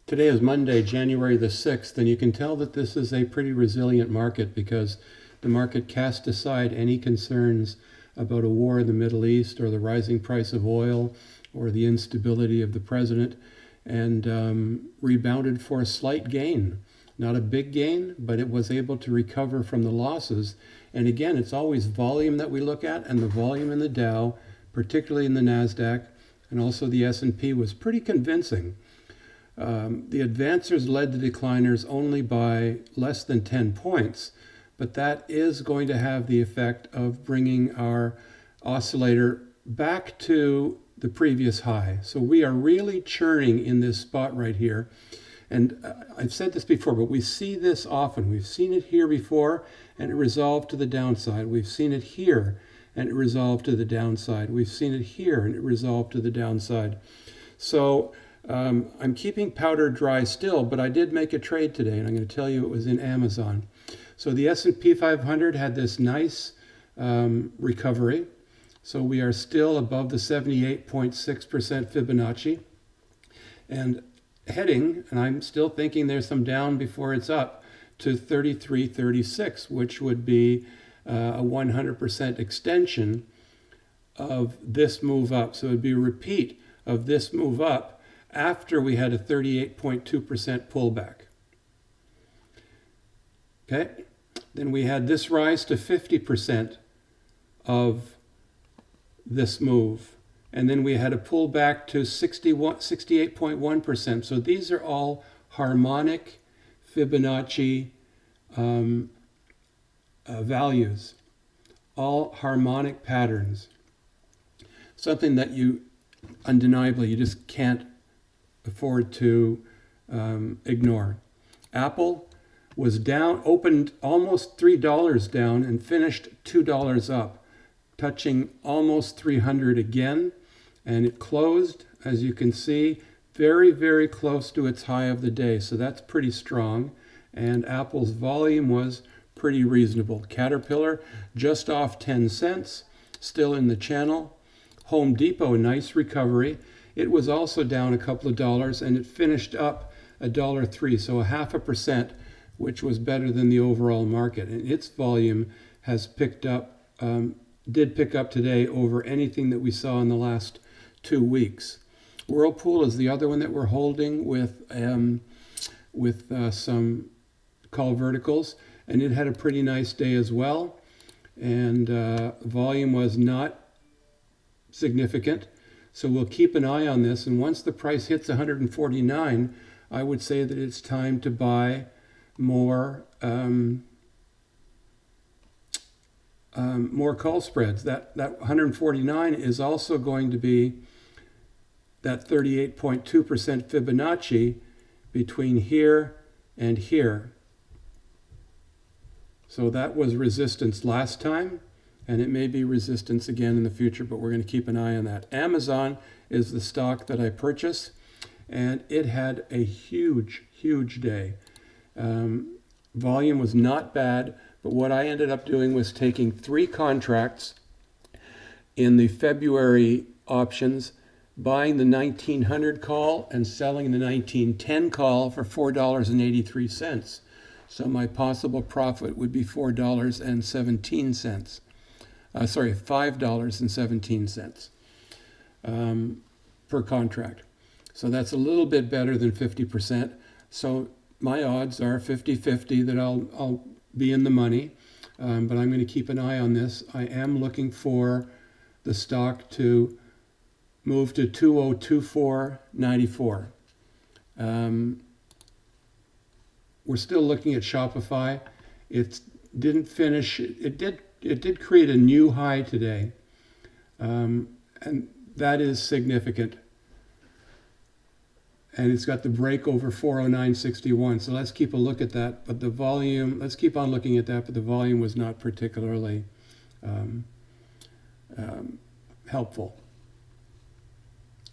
Today is Monday, January the 6th, and you can tell that this is a pretty resilient market because the market cast aside any concerns about a war in the Middle East or the rising price of oil or the instability of the president and rebounded for a slight gain. Not a big gain, but it was able to recover from the losses. And again, it's always volume that we look at, and the volume in the Dow, particularly in the NASDAQ, and also the S&P was pretty convincing. The advancers led the decliners only by less than 10 points, but that is going to have the effect of bringing our oscillator back to the previous high. So we are really churning in this spot right here. And I've said this before, but we see this often. We've seen it here before, and it resolved to the downside. We've seen it here, and it resolved to the downside. We've seen it here, and it resolved to the downside. So I'm keeping powder dry still, but I did make a trade today, and I'm going to tell you it was in Amazon. So the S&P 500 had this nice recovery. So we are still above the 78.6% Fibonacci. And heading, and I'm still thinking there's some down before it's up, to 33.36, which would be a 100% extension of this move up. So it would be a repeat of this move up after we had a 38.2% pullback. Okay, then we had this rise to 50% of this move. And then we had a pullback to 68.1%. So these are all harmonic Fibonacci values, all harmonic patterns. Something that you undeniably, you just can't afford to ignore. Apple was down, opened almost $3 down and finished $2 up, touching almost 300 again, and it closed, as you can see, very, very close to its high of the day. So that's pretty strong, and Apple's volume was pretty reasonable. Caterpillar just off 10 cents, still in the channel. Home Depot, nice recovery. It was also down a couple of dollars, and it finished up $1.03, so 0.5%, which was better than the overall market. And its volume has picked up, did pick up today over anything that we saw in the last 2 weeks. Whirlpool is the other one that we're holding with some call verticals, and it had a pretty nice day as well. And volume was not significant. So we'll keep an eye on this, and once the price hits 149, I would say that it's time to buy more more call spreads. That 149 is also going to be that 38.2% Fibonacci between here and here. So that was resistance last time, and it may be resistance again in the future, but we're going to keep an eye on that. Amazon is the stock that I purchased, and it had a huge, huge day. Volume was not bad, but what I ended up doing was taking 3 contracts in the February options, buying the 1900 call and selling the 1910 call for $4.83. So my possible profit would be $4.17. Sorry, $5.17 per contract. So that's a little bit better than 50%. So my odds are 50-50 that I'll be in the money, but I'm going to keep an eye on this. I am looking for the stock to move to 2024.94. We're still looking at Shopify. It didn't finish. It did create a new high today, and that is significant. And it's got the break over 409.61. So let's keep a look at that. But the volume, let's keep on looking at that. But the volume was not particularly helpful.